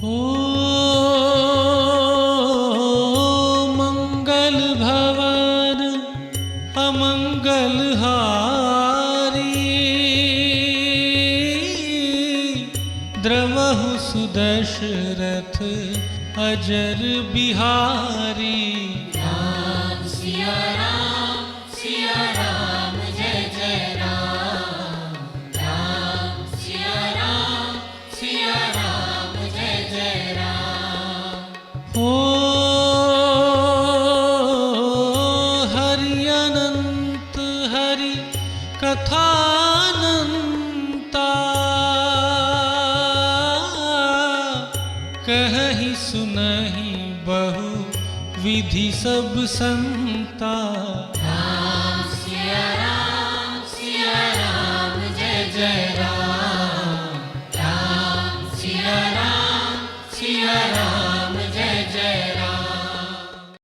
ओ मंगल भवन अमंगल हारी, द्रवहु सुदशरथ अजर बिहारी। राम सिया राम जय जय राम। राम सिया राम जय जय राम। ओ हरि अनंत हरि कथानंता, कहहि सुनहि बहु विधि सब संता। राम सिया राम जय जय राम। राम सिया राम जय जय राम।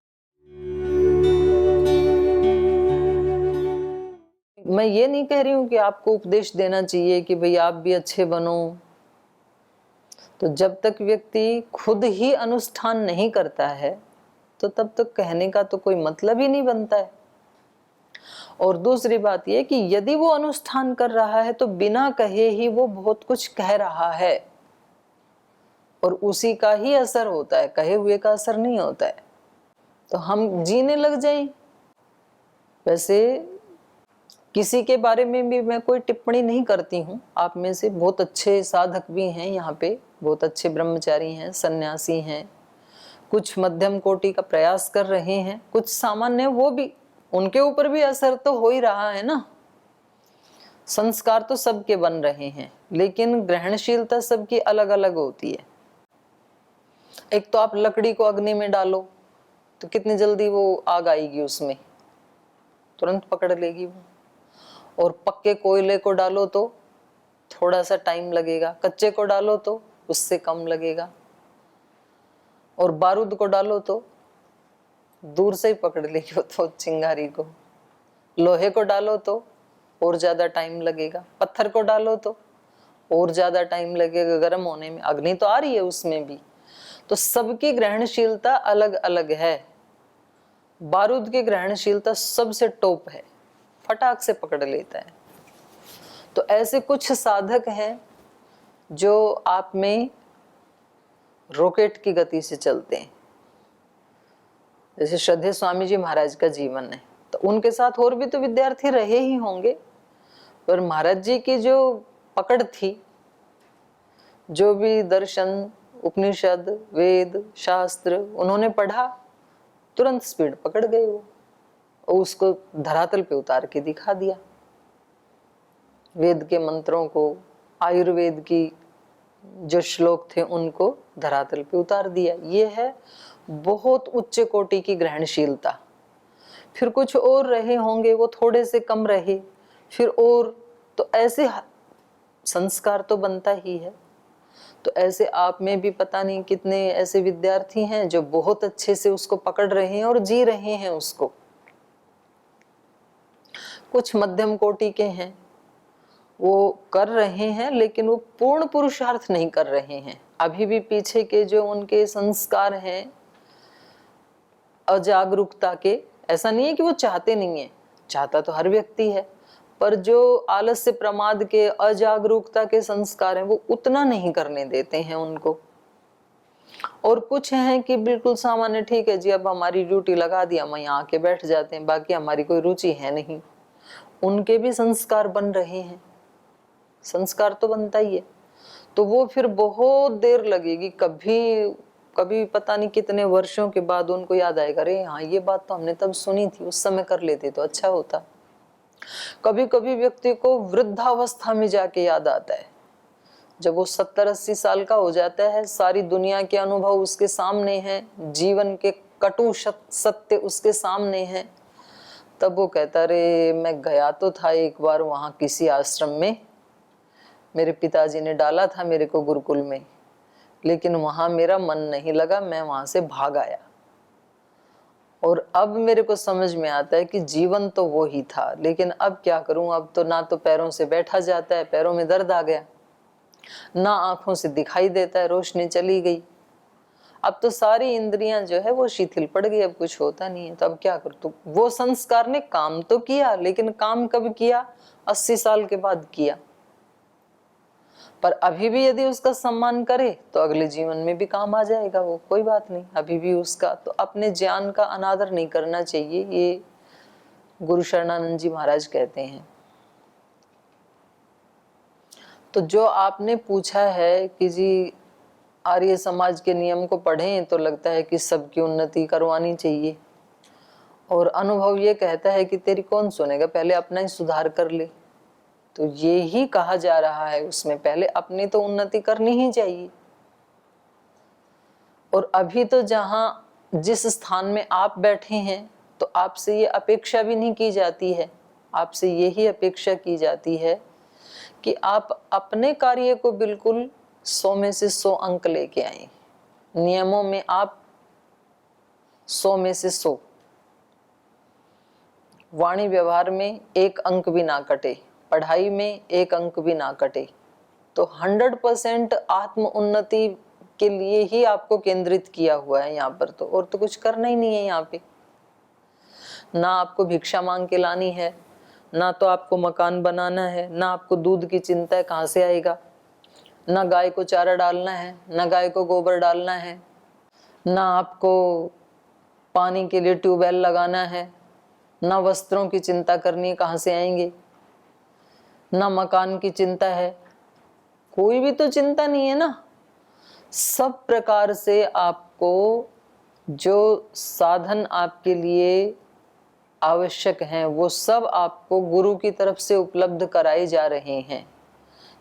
मैं ये नहीं कह रही हूं कि आपको उपदेश देना चाहिए कि भाई आप भी अच्छे बनो। तो जब तक व्यक्ति खुद ही अनुष्ठान नहीं करता है तो तब तक कहने का तो कोई मतलब ही नहीं बनता है। और दूसरी बात यह कि यदि वो अनुष्ठान कर रहा है तो बिना कहे ही वो बहुत कुछ कह रहा है और उसी का ही असर होता है, कहे हुए का असर नहीं होता है। तो हम जीने लग जाएं। वैसे किसी के बारे में भी मैं कोई टिप्पणी नहीं करती हूँ। आप में से बहुत अच्छे साधक भी हैं यहाँ पे, बहुत अच्छे ब्रह्मचारी हैं, सन्यासी हैं, कुछ मध्यम कोटि का प्रयास कर रहे हैं, कुछ सामान्य, वो भी, उनके ऊपर भी असर तो हो ही रहा है ना। संस्कार तो सबके बन रहे हैं, लेकिन ग्रहणशीलता सबकी अलग अलग होती है। एक तो आप लकड़ी को अग्नि में डालो तो कितनी जल्दी वो आग आएगी, उसमें तुरंत पकड़ लेगी वो। और पक्के कोयले को डालो तो थोड़ा सा टाइम लगेगा, कच्चे को डालो तो उससे कम लगेगा, और बारूद को डालो तो दूर से ही पकड़ लेगी वो तो चिंगारी को। लोहे को डालो तो और ज्यादा टाइम लगेगा, पत्थर को डालो तो और ज्यादा टाइम लगेगा गर्म होने में। अग्नि तो आ रही है उसमें भी। तो सबकी ग्रहणशीलता अलग अलग है। बारूद की ग्रहणशीलता सबसे टॉप है, फटाक से पकड़ लेता है। तो ऐसे कुछ साधक हैं जो आप में रॉकेट की गति से चलते हैं। जैसे श्रद्धेय स्वामी जी महाराज का जीवन है, तो उनके साथ और भी तो विद्यार्थी रहे ही होंगे, पर महाराज जी की जो पकड़ थी, जो भी दर्शन, उपनिषद, वेद, शास्त्र उन्होंने पढ़ा, तुरंत स्पीड पकड़ गए वो, और उसको धरातल पे उतार के दिखा दिया। वेद के मंत्रों को, आयुर्वेद की जो श्लोक थे उनको धरातल पे उतार दिया। ये है बहुत उच्च कोटि की ग्रहणशीलता। फिर कुछ और रहे होंगे, वो थोड़े से कम रहे, फिर और, तो ऐसे संस्कार तो बनता ही है। तो ऐसे आप में भी पता नहीं कितने ऐसे विद्यार्थी हैं जो बहुत अच्छे से उसको पकड़ रहे हैं और जी रहे हैं उसको। कुछ मध्यम कोटि के हैं, वो कर रहे हैं, लेकिन वो पूर्ण पुरुषार्थ नहीं कर रहे हैं। अभी भी पीछे के जो उनके संस्कार हैं अजागरूकता के, ऐसा नहीं है कि वो चाहते नहीं है, चाहता तो हर व्यक्ति है, पर जो आलस्य, प्रमाद के, अजागरूकता के संस्कार हैं वो उतना नहीं करने देते हैं उनको। और कुछ हैं कि बिल्कुल सामान्य, ठीक है जी, अब हमारी ड्यूटी लगा दी, हम यहाँ आके बैठ जाते हैं, बाकी हमारी कोई रुचि है नहीं। उनके भी संस्कार बन रहे हैं, संस्कार तो बनता ही है। तो वो फिर बहुत देर लगेगी, कभी पता नहीं कितने वर्षों के बाद उनको याद आएगा, अरे हाँ ये बात तो हमने तब सुनी थी, उस समय कर लेते तो अच्छा होता। कभी कभी व्यक्ति को वृद्धावस्था में जाके याद आता है, जब वो 70-80 साल का हो जाता है, सारी दुनिया के अनुभव उसके सामने हैं, जीवन के कटु सत्य उसके सामने हैं, तब वो कहता, अरे मैं गया तो था एक बार वहां किसी आश्रम में, मेरे पिताजी ने डाला था मेरे को गुरुकुल में, लेकिन वहां मेरा मन नहीं लगा, मैं वहां से भाग आया। और अब मेरे को समझ में आता है कि जीवन तो वो ही था, लेकिन अब क्या करूं, अब तो ना तो पैरों से बैठा जाता है, पैरों में दर्द आ गया, ना आंखों से दिखाई देता है, रोशनी चली गई। अब तो सारी इंद्रियां जो है वो शिथिल पड़ गई, अब कुछ होता नहीं है। तो अब क्या कर तू? वो संस्कार ने काम तो किया, लेकिन काम कब किया? 80 साल के बाद किया। पर अभी भी यदि उसका सम्मान करे तो अगले जीवन में भी काम आ जाएगा वो, कोई बात नहीं। अभी भी उसका तो अपने ज्ञान का अनादर नहीं करना चाहिए, ये गुरु शरणानंद जी महाराज कहते हैं। तो जो आपने पूछा है कि जी आर्य समाज के नियम को पढ़ें, तो लगता है कि सबकी उन्नति करवानी चाहिए, और अनुभव ये कहता है कि तेरी कौन सुनेगा, पहले अपना ही सुधार कर ले। तो ये ही कहा जा रहा है उसमें, पहले अपनी तो उन्नति करनी ही चाहिए। और अभी तो जहां जिस स्थान में आप बैठे हैं, तो आपसे ये अपेक्षा भी नहीं की जाती है, आपसे यही अपेक्षा की जाती है कि आप अपने कार्य को बिल्कुल 100 में से 100 अंक लेके आए। नियमों में आप 100 में से 100, वाणी व्यवहार में 1 अंक भी ना कटे, पढ़ाई में 1 अंक भी ना कटे। तो 100% आत्म उन्नति के लिए ही आपको केंद्रित किया हुआ है यहाँ पर। तो और तो कुछ करना ही नहीं है यहाँ पे। ना आपको भिक्षा मांग के लानी है, ना तो आपको मकान बनाना है, ना आपको दूध की चिंता है कहाँ से आएगा, ना गाय को चारा डालना है, ना गाय को गोबर डालना है, ना आपको पानी के लिए ट्यूबवेल लगाना है, ना वस्त्रों की चिंता करनी है कहाँ से आएंगे, ना मकान की चिंता है, कोई भी तो चिंता नहीं है ना। सब प्रकार से आपको जो साधन आपके लिए आवश्यक हैं वो सब आपको गुरु की तरफ से उपलब्ध कराए जा रहे हैं।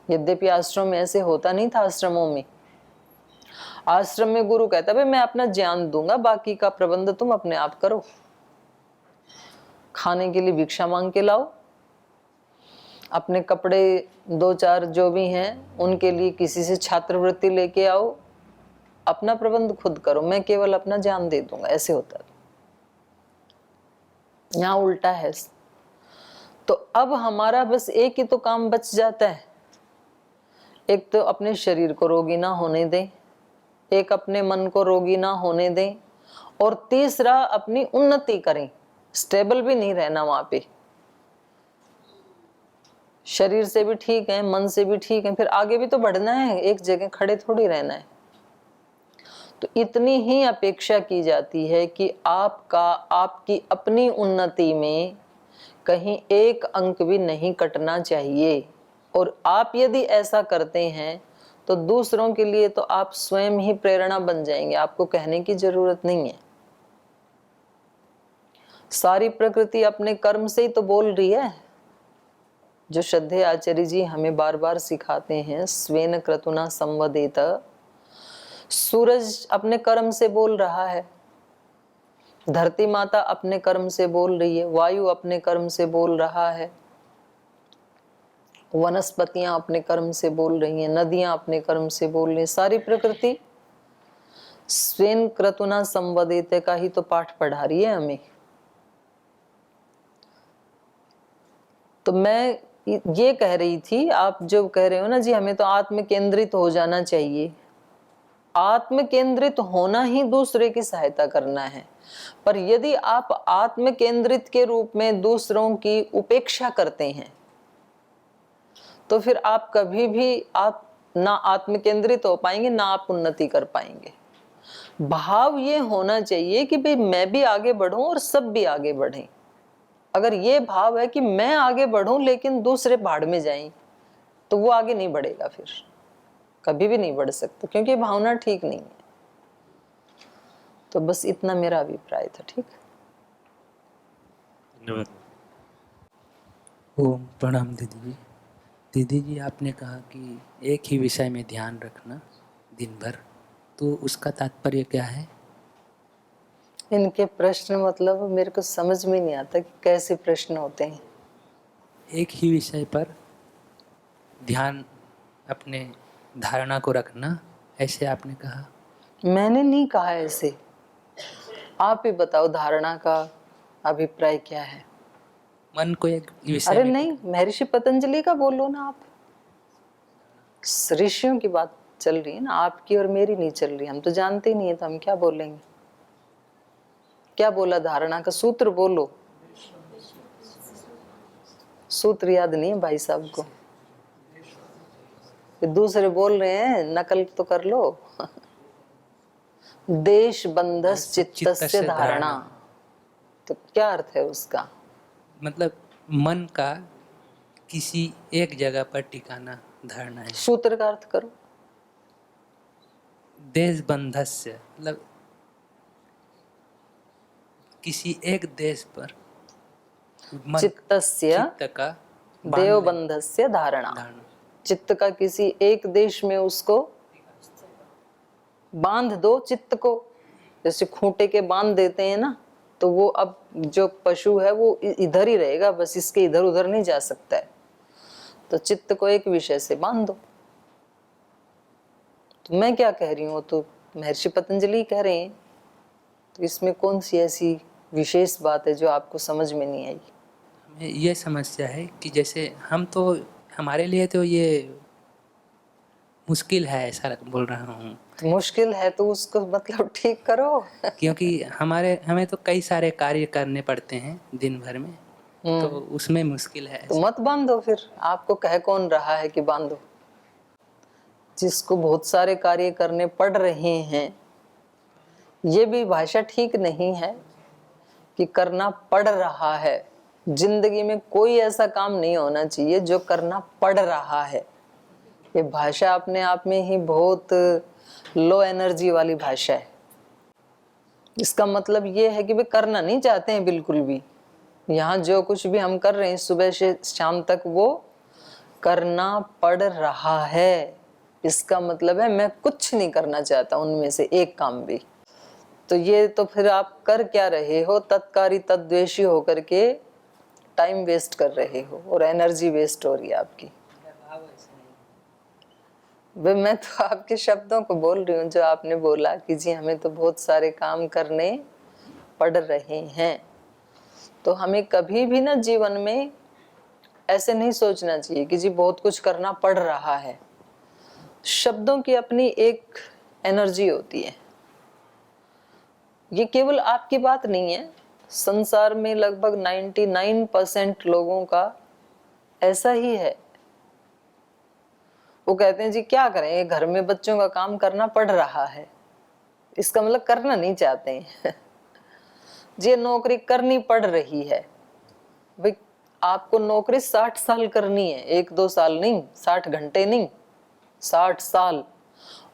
यद्यपि आश्रम में ऐसे होता नहीं था। आश्रमों में, आश्रम में गुरु कहता भाई मैं अपना ज्ञान दूंगा, बाकी का प्रबंध तुम अपने आप करो। खाने के लिए भिक्षा मांग के लाओ, अपने कपड़े 2-4 जो भी हैं उनके लिए किसी से छात्रवृत्ति लेके आओ, अपना प्रबंध खुद करो, मैं केवल अपना ज्ञान दे दूंगा। ऐसे होता है। यहाँ उल्टा है। तो अब हमारा बस एक ही तो काम बच जाता है, एक तो अपने शरीर को रोगी ना होने दें, एक अपने मन को रोगी ना होने दें, और तीसरा अपनी उन्नति करें। स्टेबल भी नहीं रहना वहां पे, शरीर से भी ठीक है, मन से भी ठीक है, फिर आगे भी तो बढ़ना है, एक जगह खड़े थोड़ी रहना है। तो इतनी ही अपेक्षा की जाती है कि आपकी अपनी उन्नति में कहीं 1 अंक भी नहीं कटना चाहिए। और आप यदि ऐसा करते हैं तो दूसरों के लिए तो आप स्वयं ही प्रेरणा बन जाएंगे, आपको कहने की जरूरत नहीं है। सारी प्रकृति अपने कर्म से ही तो बोल रही है। जो श्रद्धेय आचार्य जी हमें बार बार सिखाते हैं, स्वेन क्रतुना संवदेत, सूरज अपने कर्म से बोल रहा है, धरती माता अपने कर्म से बोल रही है, वायु अपने कर्म से बोल रहा है, वनस्पतियां अपने कर्म से बोल रही हैं, नदियां अपने कर्म से बोल रही हैं। सारी प्रकृति स्वेन क्रतुना संवदेत का ही तो पाठ पढ़ा रही है हमें। तो मैं ये कह रही थी, आप जो कह रहे हो ना जी हमें तो आत्म केंद्रित हो जाना चाहिए, आत्म केंद्रित होना ही दूसरे की सहायता करना है। पर यदि आप आत्म केंद्रित के रूप में दूसरों की उपेक्षा करते हैं तो फिर आप कभी भी आप ना आत्म केंद्रित हो पाएंगे, ना आप उन्नति कर पाएंगे। भाव ये होना चाहिए कि भाई मैं भी आगे बढ़ूं और सब भी आगे बढ़ें। अगर ये भाव है कि मैं आगे बढ़ूं लेकिन दूसरे भाड़ में जाएं, तो वो आगे नहीं बढ़ेगा, फिर कभी भी नहीं बढ़ सकता, क्योंकि ये भावना ठीक नहीं है। तो बस इतना मेरा अभिप्राय था। ठीक, धन्यवाद। ओम प्रणाम दीदी जी। दीदी जी आपने कहा कि एक ही विषय में ध्यान रखना दिन भर, तो उसका तात्पर्य क्या है? इनके प्रश्न मतलब मेरे को समझ में नहीं आता कि कैसे प्रश्न होते हैं। एक ही विषय पर ध्यान, अपने धारणा को रखना, ऐसे आपने कहा? मैंने नहीं कहा ऐसे, आप ही बताओ धारणा का अभिप्राय क्या है। मन को एक विषय अरे में... नहीं, महर्षि पतंजलि का बोलो ना आप। ऋषियों की बात चल रही है ना, आपकी और मेरी नहीं चल रही। हम तो जानते ही नहीं है तो हम क्या बोलेंगे। क्या बोला धारणा का सूत्र, बोलो। सूत्र याद नहीं है भाई साहब को, दूसरे बोल रहे हैं, नकल तो कर लो। देश बंधस चित्तस्य धारणा, तो क्या अर्थ है उसका? मतलब मन का किसी एक जगह पर टिकाना धारणा है। सूत्र का अर्थ करो। देश बंधस्य मतलब किसी एक देश पर मन, चित्तस्य चित्त का देव बंधस्य धारणा, धारणा। चित्त का किसी एक देश में उसको बांध दो। चित्त को जैसे खूंटे के बांध देते हैं ना, तो वो अब जो पशु है वो इधर ही रहेगा, बस इसके इधर उधर नहीं जा सकता है। तो चित्त को एक विषय से बांध दो। तो मैं क्या कह रही हूँ, तो महर्षि पतंजलि कह रहे हैं। तो इसमें कौन सी ऐसी विशेष बात है जो आपको समझ में नहीं आई? हमें ये समस्या है कि जैसे हम तो, हमारे लिए तो ये मुश्किल है, ऐसा बोल रहा हूँ। तो मुश्किल है तो उसको मतलब ठीक करो। क्योंकि हमें तो कई सारे कार्य करने पड़ते हैं दिन भर में, तो उसमें मुश्किल है। तो मत बांधो फिर। आपको कह कौन रहा है कि बांधो? जिसको बहुत सारे कार्य करने पड़ रहे हैं, ये भी भाषा ठीक नहीं है कि करना पड़ रहा है। जिंदगी में कोई ऐसा काम नहीं होना चाहिए जो करना पड़ रहा है। ये भाषा अपने आप में ही बहुत लो एनर्जी वाली भाषा है। इसका मतलब ये है कि वे करना नहीं चाहते हैं बिल्कुल भी। यहाँ जो कुछ भी हम कर रहे हैं सुबह से शाम तक, वो करना पड़ रहा है। इसका मतलब है मैं कुछ नहीं करना चाहता उनमें से एक काम भी। तो ये तो फिर आप कर क्या रहे हो? तत्कारी तद्वेषी होकर के टाइम वेस्ट कर रहे हो और एनर्जी वेस्ट हो रही है आपकी। वे मैं तो आपके शब्दों को बोल रही हूँ जो आपने बोला कि जी हमें तो बहुत सारे काम करने पड़ रहे हैं। तो हमें कभी भी ना जीवन में ऐसे नहीं सोचना चाहिए कि जी बहुत कुछ करना पड़ रहा है। शब्दों की अपनी एक एनर्जी होती है। ये केवल आपकी बात नहीं है, संसार में लगभग 99% लोगों का ऐसा ही है। वो कहते हैं जी क्या करें, घर में बच्चों का काम करना पड़ रहा है। इसका मतलब करना नहीं चाहते हैं। जी नौकरी करनी पड़ रही है। भाई आपको नौकरी 60 साल करनी है, 1-2 साल नहीं, 60 घंटे नहीं, 60 साल।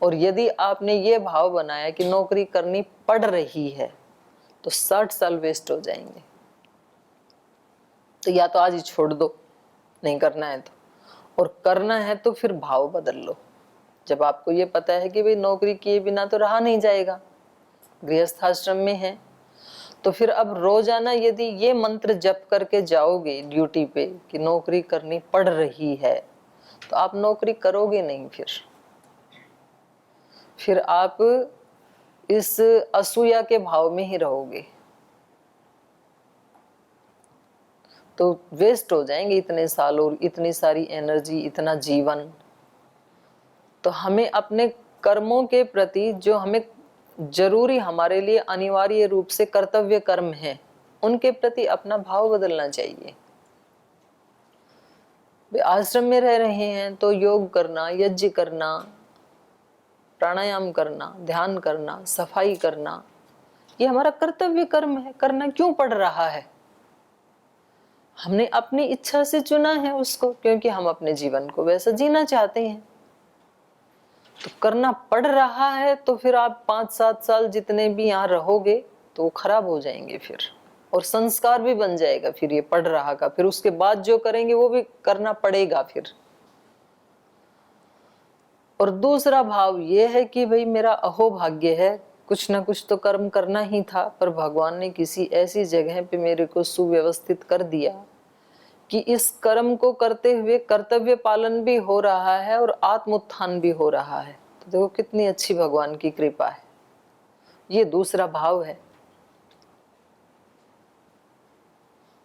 और यदि आपने ये भाव बनाया कि नौकरी करनी पड़ रही है तो 60 साल वेस्ट हो जाएंगे। तो या तो आज ही छोड़ दो, नहीं करना है तो, और करना है तो फिर भाव बदल लो। जब आपको ये पता है कि भाई नौकरी किए बिना तो रहा नहीं जाएगा, गृहस्थ आश्रम में है, तो फिर अब रोजाना यदि ये मंत्र जप करके जाओगे ड्यूटी पे कि नौकरी करनी पड़ रही है, तो आप नौकरी करोगे नहीं। फिर आप इस असूया के भाव में ही रहोगे, तो वेस्ट हो जाएंगे इतने साल और इतनी सारी एनर्जी, इतना जीवन। तो हमें अपने कर्मों के प्रति जो हमें जरूरी, हमारे लिए अनिवार्य रूप से कर्तव्य कर्म है, उनके प्रति अपना भाव बदलना चाहिए। आश्रम में रह रहे हैं तो योग करना, यज्ञ करना, प्राणायाम करना, ध्यान करना, सफाई करना, ये हमारा कर्तव्य कर्म है। करना क्यों पड़ रहा है? हमने अपनी इच्छा से चुना है उसको, क्योंकि हम अपने जीवन को वैसा जीना चाहते हैं। तो करना पड़ रहा है तो फिर आप 5-7 साल जितने भी यहाँ रहोगे तो वो खराब हो जाएंगे फिर, और संस्कार भी बन जाएगा फिर ये पड़ रहा का। फिर उसके बाद जो करेंगे वो भी करना पड़ेगा फिर। और दूसरा भाव ये है कि भाई मेरा अहोभाग्य है, कुछ ना कुछ तो कर्म करना ही था, पर भगवान ने किसी ऐसी जगह पे मेरे को सुव्यवस्थित कर दिया कि इस कर्म को करते हुए कर्तव्य पालन भी हो रहा है और आत्मोत्थान भी हो रहा है। तो देखो कितनी अच्छी भगवान की कृपा है। ये दूसरा भाव है।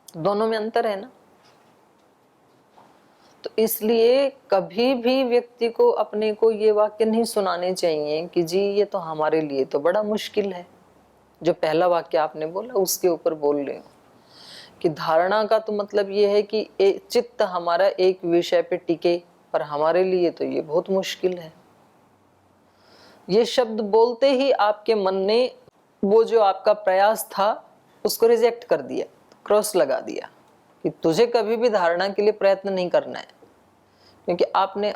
दोनों में अंतर है ना। तो इसलिए कभी भी व्यक्ति को अपने को ये वाक्य नहीं सुनाने चाहिए कि जी ये तो हमारे लिए तो बड़ा मुश्किल है। जो पहला वाक्य आपने बोला उसके ऊपर बोल रहे हो कि धारणा का तो मतलब ये है कि चित्त हमारा एक विषय पे टिके, पर हमारे लिए तो ये बहुत मुश्किल है। ये शब्द बोलते ही आपके मन ने वो जो आपका प्रयास था उसको रिजेक्ट कर दिया, क्रॉस लगा दिया कि तुझे कभी भी धारणा के लिए प्रयत्न नहीं करना है, क्योंकि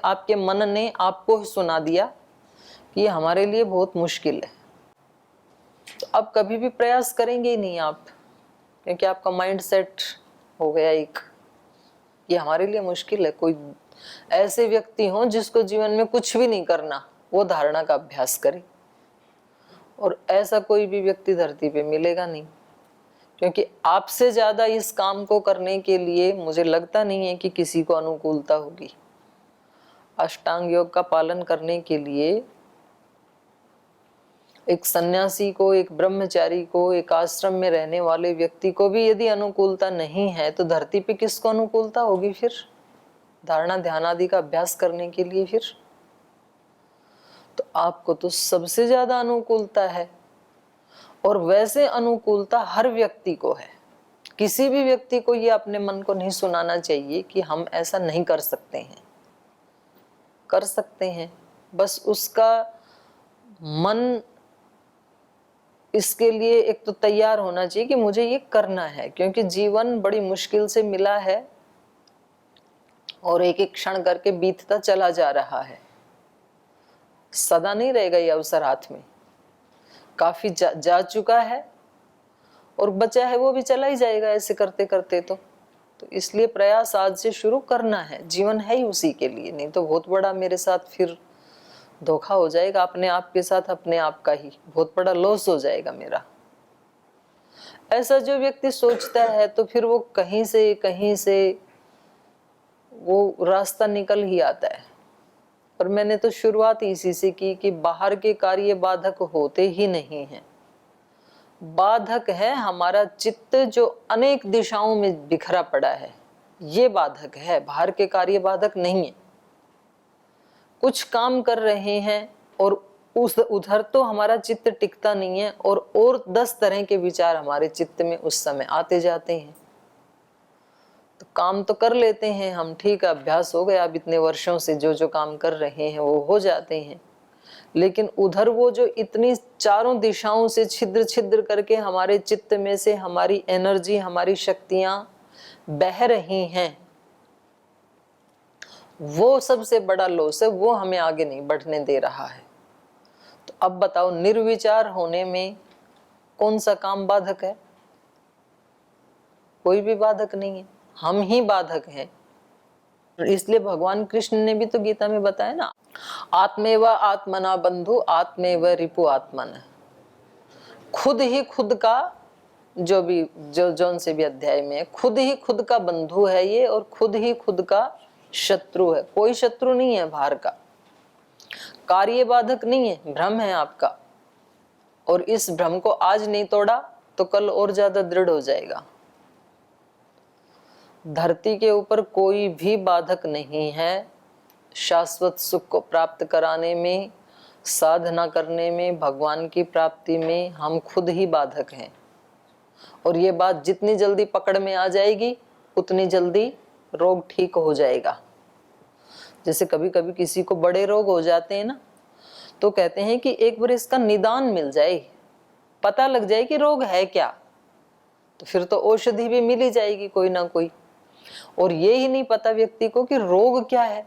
आपके मन ने आपको सुना दिया कि ये हमारे लिए बहुत मुश्किल है। तो अब कभी भी प्रयास करेंगे ही नहीं आप, क्योंकि आपका माइंड सेट हो गया एक, ये हमारे लिए मुश्किल है। कोई ऐसे व्यक्ति हो जिसको जीवन में कुछ भी नहीं करना, वो धारणा का अभ्यास करे, और ऐसा कोई भी व्यक्ति धरती पे मिलेगा नहीं, क्योंकि आपसे ज्यादा इस काम को करने के लिए मुझे लगता नहीं है कि किसी को अनुकूलता होगी। अष्टांग योग का पालन करने के लिए एक सन्यासी को, एक ब्रह्मचारी को, एक आश्रम में रहने वाले व्यक्ति को भी यदि अनुकूलता नहीं है तो धरती पे किसको अनुकूलता होगी फिर धारणा ध्यान आदि का अभ्यास करने के लिए? फिर तो आपको तो सबसे ज्यादा अनुकूलता है, और वैसे अनुकूलता हर व्यक्ति को है। किसी भी व्यक्ति को ये अपने मन को नहीं सुनाना चाहिए कि हम ऐसा नहीं कर सकते हैं। कर सकते हैं, बस उसका मन इसके लिए एक तो तैयार होना चाहिए कि मुझे ये करना है, क्योंकि जीवन बड़ी मुश्किल से मिला है और एक एक क्षण करके बीतता चला जा रहा है। सदा नहीं रहेगा ये अवसर हाथ में, काफी जा चुका है और बचा है वो भी चला ही जाएगा ऐसे करते करते। तो इसलिए प्रयास आज से शुरू करना है, जीवन है ही उसी के लिए, नहीं तो बहुत बड़ा मेरे साथ फिर धोखा हो जाएगा अपने आप के साथ, अपने आप का ही बहुत बड़ा लॉस हो जाएगा मेरा। ऐसा जो व्यक्ति सोचता है तो फिर वो कहीं से वो रास्ता निकल ही आता है। पर मैंने तो शुरुआत इसी से की कि बाहर के कार्य बाधक होते ही नहीं हैं। बाधक है हमारा चित्त जो अनेक दिशाओं में बिखरा पड़ा है, ये बाधक है, बाहर के कार्य बाधक नहीं है। कुछ काम कर रहे हैं और उधर तो हमारा चित्त टिकता नहीं है, और 10 तरह के विचार हमारे चित्त में उस समय आते जाते हैं। तो काम तो कर लेते हैं हम, ठीक है, अभ्यास हो गया, अब इतने वर्षों से जो काम कर रहे हैं वो हो जाते हैं, लेकिन उधर वो जो इतनी चारों दिशाओं से छिद्र छिद्र करके हमारे चित्त में से हमारी एनर्जी, हमारी शक्तियां बह रही हैं, वो सबसे बड़ा लॉस है, वो हमें आगे नहीं बढ़ने दे रहा है। तो अब बताओ, निर्विचार होने में कौन सा काम बाधक है? कोई भी बाधक नहीं है, हम ही बाधक हैं। इसलिए भगवान कृष्ण ने भी तो गीता में बताया ना, आत्मेव आत्मना बंधु आत्मेव रिपु आत्मन। खुद ही खुद का जौन से भी अध्याय में, खुद ही खुद का बंधु है ये, और खुद ही खुद का शत्रु है। कोई शत्रु नहीं है बाहर का, कार्य बाधक नहीं है, भ्रम है आपका, और इस भ्रम को आज नहीं तोड़ा तो कल और ज्यादा दृढ़ हो जाएगा। धरती के ऊपर कोई भी बाधक नहीं है शाश्वत सुख को प्राप्त कराने में, साधना करने में, भगवान की प्राप्ति में हम खुद ही बाधक हैं। और ये बात जितनी जल्दी पकड़ में आ जाएगी उतनी जल्दी रोग ठीक हो जाएगा। जैसे कभी कभी किसी को बड़े रोग हो जाते हैं ना, तो कहते हैं कि एक बार इसका निदान मिल जाए, पता लग जाए कि रोग है क्या, तो फिर तो औषधि भी मिल ही जाएगी कोई ना कोई। और ये ही नहीं पता व्यक्ति को कि रोग क्या है,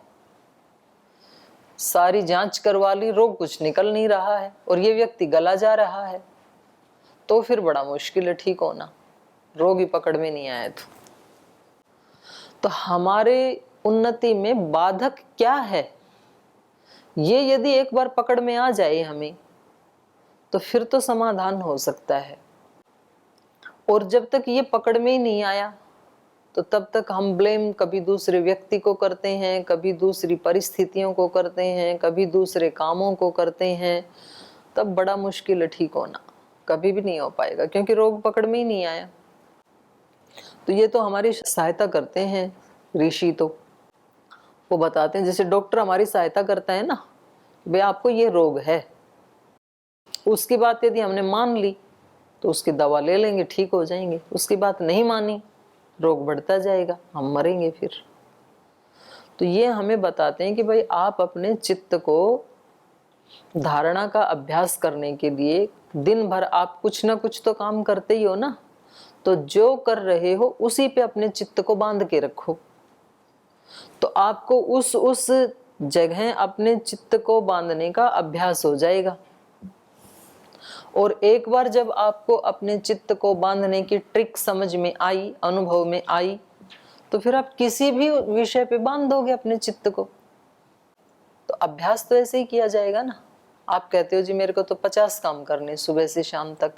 सारी जांच करवा ली, रोग कुछ निकल नहीं रहा है और ये व्यक्ति गला जा रहा है, तो फिर बड़ा मुश्किल है ठीक होना, रोग ही पकड़ में नहीं आया तो हमारे उन्नति में बाधक क्या है, ये यदि एक बार पकड़ में आ जाए हमें, तो फिर तो समाधान हो सकता है। और जब तक ये पकड़ में ही नहीं आया तो तब तक हम ब्लेम कभी दूसरे व्यक्ति को करते हैं, कभी दूसरी परिस्थितियों को करते हैं, कभी दूसरे कामों को करते हैं, तब बड़ा मुश्किल है ठीक होना, कभी भी नहीं हो पाएगा, क्योंकि रोग पकड़ में ही नहीं आया। तो ये तो हमारी सहायता करते हैं ऋषि। तो वो बताते हैं, जैसे डॉक्टर हमारी सहायता करता है ना, भाई आपको ये रोग है, उसकी बात यदि हमने मान ली तो उसकी दवा ले लेंगे, ठीक हो जाएंगे। उसकी बात नहीं मानी, रोग बढ़ता जाएगा, हम मरेंगे फिर। तो ये हमें बताते हैं कि भाई आप अपने चित्त को धारणा का अभ्यास करने के लिए दिन भर आप कुछ ना कुछ तो काम करते ही हो ना, तो जो कर रहे हो उसी पे अपने चित्त को बांध के रखो। तो आपको उस जगह अपने चित्त को बांधने का अभ्यास हो जाएगा। और एक बार जब आपको अपने चित्त को बांधने की ट्रिक समझ में आई, अनुभव में आई, तो फिर आप किसी भी विषय पे बांध दोगे अपने चित्त को। तो अभ्यास तो ऐसे ही किया जाएगा ना। आप कहते हो जी मेरे को तो 50 काम करने सुबह से शाम तक,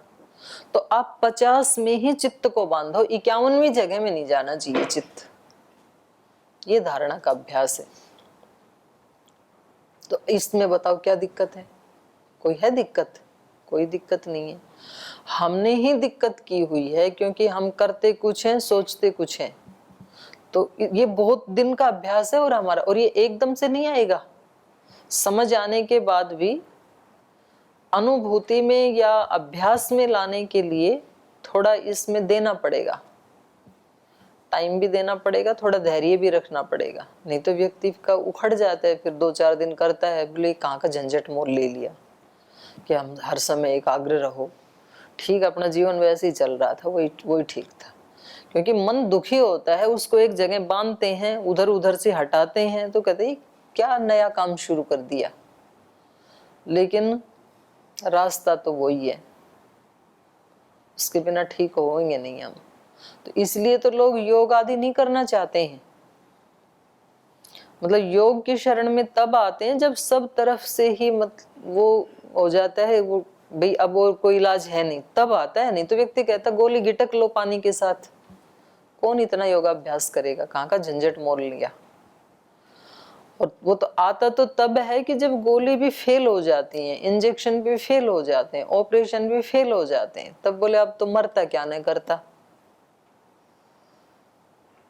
तो आप 50 में ही चित्त को बांधो, 51वीं जगह में नहीं जाना चाहिए चित्त। ये धारणा का अभ्यास है। तो इसमें बताओ क्या दिक्कत है? कोई है दिक्कत? कोई दिक्कत नहीं है। हमने ही दिक्कत की हुई है, क्योंकि हम करते कुछ हैं, सोचते कुछ हैं। तो ये बहुत दिन का अभ्यास है और हमारा, और ये एकदम से नहीं आएगा। समझ आने के बाद भी अनुभूति में या अभ्यास में लाने के लिए थोड़ा इसमें देना पड़ेगा, टाइम भी देना पड़ेगा, थोड़ा धैर्य भी रखना पड़ेगा। नहीं तो व्यक्ति का उखड़ जाता है, फिर 2-4 दिन करता है, बोले कहाँ का झंझट मोल ले लिया कि हम हर समय एकाग्र रहो। ठीक, अपना जीवन वैसे ही चल रहा था, वही ठीक था। क्योंकि मन दुखी होता है, उसको एक जगह बांधते हैं, उधर उधर से हटाते हैं, तो कहते हैं क्या नया काम शुरू कर दिया। लेकिन रास्ता तो वही है, उसके बिना ठीक होंगे नहीं हम। तो इसलिए तो लोग योग आदि नहीं करना चाहते हैं। मतलब योग की शरण में तब आते हैं जब सब तरफ से ही वो हो जाता है, वो भाई अब और कोई इलाज है नहीं, तब आता है। नहीं तो व्यक्ति कहता गोली गिटक लो पानी के साथ, कौन इतना योगाभ्यास करेगा, कहाँ का झंझट मोल लिया। और वो तो आता तो तब है कि जब गोली भी फेल हो जाती है, इंजेक्शन भी फेल हो जाते हैं, ऑपरेशन भी फेल हो जाते हैं, तब बोले अब तो मरता क्या नहीं करता।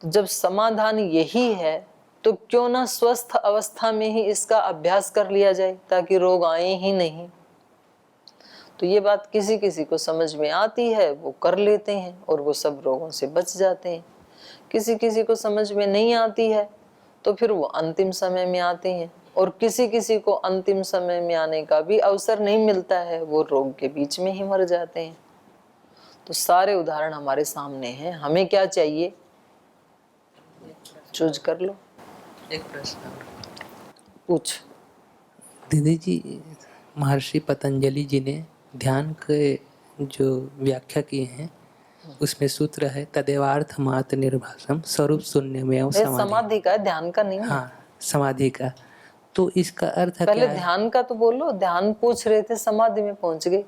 तो जब समाधान यही है तो क्यों ना स्वस्थ अवस्था में ही इसका अभ्यास कर लिया जाए, ताकि रोग आए ही नहीं। तो ये बात किसी किसी को समझ में आती है, वो कर लेते हैं और वो सब रोगों से बच जाते हैं। किसी किसी को समझ में नहीं आती है, तो फिर वो अंतिम समय में आते हैं। और किसी किसी को अंतिम समय में आने का भी अवसर नहीं मिलता है, वो रोग के बीच में ही मर जाते हैं। तो सारे उदाहरण हमारे सामने हैं। हमें क्या चाहिए, चूज कर लो। एक प्रश्न पूछ। दीदी जी, महर्षि पतंजलि जी ने ध्यान के जो व्याख्या किए हैं उसमें सूत्र है तदेवार्थ मात्र निर्भासम स्वरूप शून्यमेव समाधि का, ध्यान का नहीं है। हाँ, समाधि का। तो इसका अर्थ पहले क्या है? ध्यान का तो बोलो। ध्यान पूछ रहे थे, समाधि में पहुंच गए।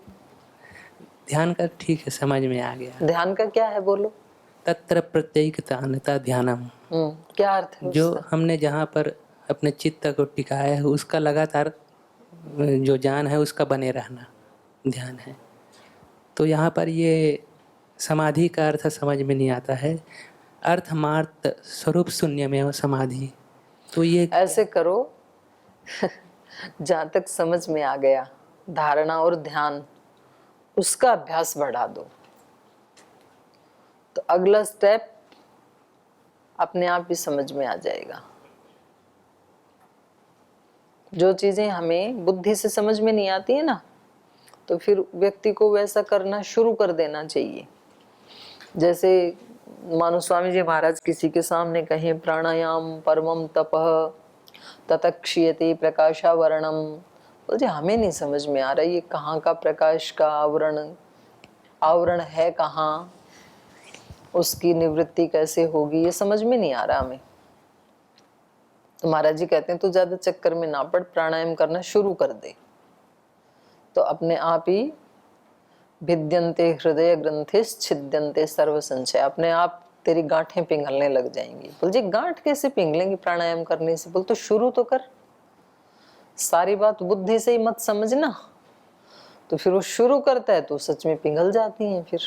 ध्यान का ठीक है, समझ में आ गया। ध्यान का क्या है बोलो। तत्र प्रत्येकता अन्यथा ध्यानम। क्या अर्थ है जो उसका? हमने जहाँ पर अपने चित्त को टिकाया है उसका लगातार जो ज्ञान है उसका बने रहना ध्यान है। तो यहाँ पर ये समाधि का अर्थ समझ में नहीं आता है। अर्थमार्थ स्वरूप शून्य में समाधि, तो ये ऐसे करो जहाँ तक समझ में आ गया, धारणा और ध्यान, उसका अभ्यास बढ़ा दो। तो अगला स्टेप अपने आप ही समझ में आ जाएगा। जो चीजें हमें बुद्धि से समझ में नहीं आती है ना, तो फिर व्यक्ति को वैसा करना शुरू कर देना चाहिए। जैसे मानो स्वामी जी महाराज किसी के सामने कहें प्राणायाम परमम तपः ततक्षीयते प्रकाशावरणम, बोले हमें नहीं समझ में आ रहा ये कहाँ का प्रकाश का आवरण है, कहाँ उसकी निवृत्ति कैसे होगी, ये समझ में नहीं आ रहा हमें। तो महाराज जी कहते हैं तो ज्यादा चक्कर में ना पड़, प्राणायाम करना शुरू कर दे, तो अपने आप ही भिद्यन्ते हृदय ग्रंथिस छिद्यन्ते सर्व संशय, अपने आप तेरी गांठें पिघलने लग जाएंगी। बोल जी गांठ कैसे पिघलेंगी प्राणायाम करने से? बोल तो शुरू तो कर, सारी बात बुद्धि से ही मत समझना। तो फिर वो शुरू करता है तो सच में पिघल जाती हैं फिर।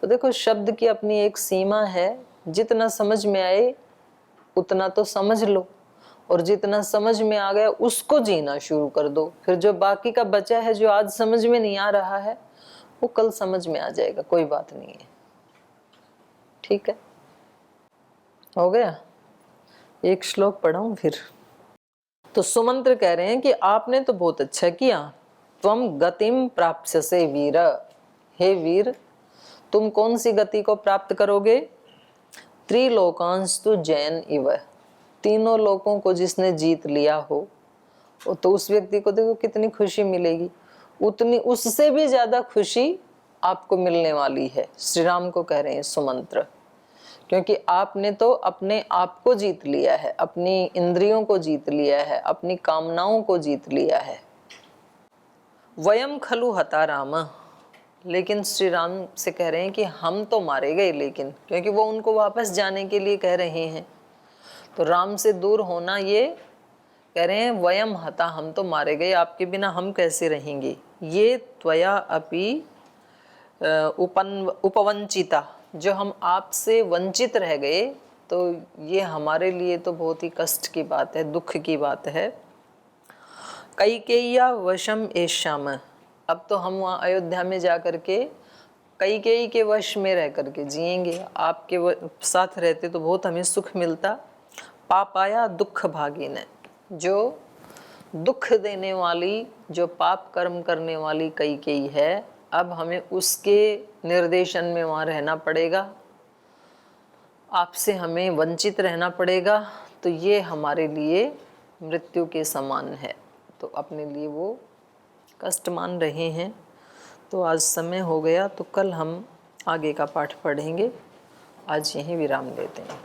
तो देखो शब्द की अपनी एक सीमा है, जितना समझ में आए उतना तो समझ लो, और जितना समझ में आ गया उसको जीना शुरू कर दो। फिर जो बाकी का बचा है, जो आज समझ में नहीं आ रहा है, वो कल समझ में आ जाएगा, कोई बात नहीं है। ठीक है, हो गया। एक श्लोक पढ़ाऊं फिर। तो सुमंत्र कह रहे हैं कि आपने तो बहुत अच्छा किया। त्वम गतिम प्राप्स्यसे वीर, हे वीर तुम कौन सी गति को प्राप्त करोगे? त्रिलोकांस्तु जयन इव, तीनों लोकों को जिसने जीत लिया हो, तो उस व्यक्ति को देखो कितनी खुशी मिलेगी। उतनी उससे भी ज्यादा खुशी आपको मिलने वाली है। श्री राम को कह रहे हैं सुमंत्र, क्योंकि आपने तो अपने आप को जीत लिया है, अपनी इंद्रियों को जीत लिया है, अपनी कामनाओं को जीत लिया है। वयम खलु हता राम, लेकिन श्री राम से कह रहे हैं कि हम तो मारे गए, लेकिन क्योंकि वो उनको वापस जाने के लिए कह रहे हैं, तो राम से दूर होना, ये कह रहे हैं वयम हता, हम तो मारे गए, आपके बिना हम कैसे रहेंगे। ये त्वया अपि उपवंचिता, जो हम आपसे वंचित रह गए, तो ये हमारे लिए तो बहुत ही कष्ट की बात है, दुख की बात है। कैकेय्या वशम एश्याम, अब तो हम वहाँ अयोध्या में जा कर के कैकेयी के वश में रह करके जिएंगे। आपके साथ रहते तो बहुत हमें सुख मिलता। पापाया दुख भागिन, जो दुख देने वाली, जो पाप कर्म करने वाली कैकेयी है, अब हमें उसके निर्देशन में वहाँ रहना पड़ेगा, आपसे हमें वंचित रहना पड़ेगा। तो ये हमारे लिए मृत्यु के समान है, तो अपने लिए वो कष्ट मान रहे हैं। तो आज समय हो गया, तो कल हम आगे का पाठ पढ़ेंगे। आज यहीं विराम देते हैं।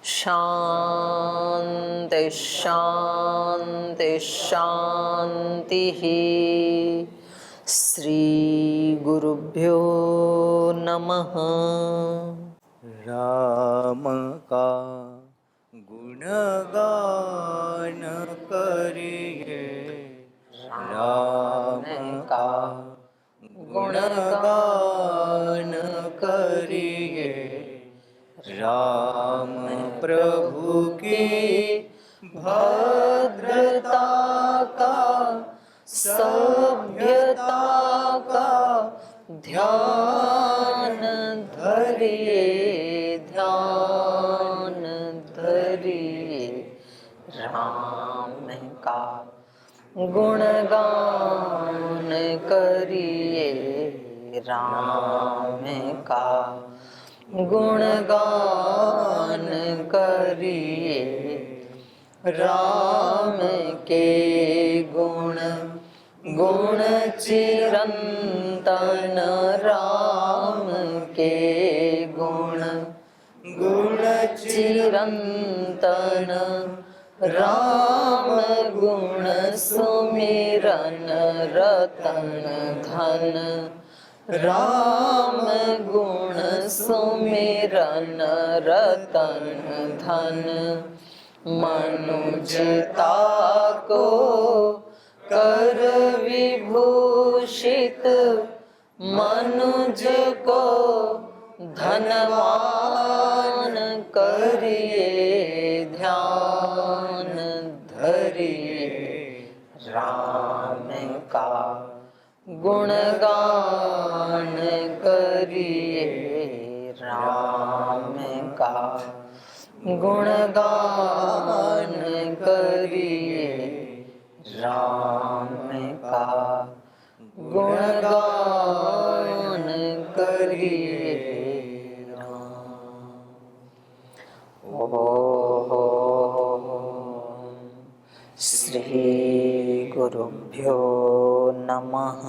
शांति शांति शांति। श्री गुरुभ्यो नमः। राम का गुणगान करिए, राम का गुणगान करिए, राम प्रभु की भद्रता का, सभ्यता का ध्यान धरिए, ध्यान धरिए। राम का गुणगान करिए, राम का गुणगान करिए। राम के गुण गुण चिरंतन, राम के गुण गुण चिरंतन, राम गुण सुमिरन रतन धन, राम गुण सुमिरन रतन धन। मनुजता को कर विभूषित, मनुज को धनवान करिए, ध्यान धरिए। राम का गुणगान करिए, राम का गुणगान करिए, राम का गुणगान करिए। ओम श्री गुरुभ्यो नमः।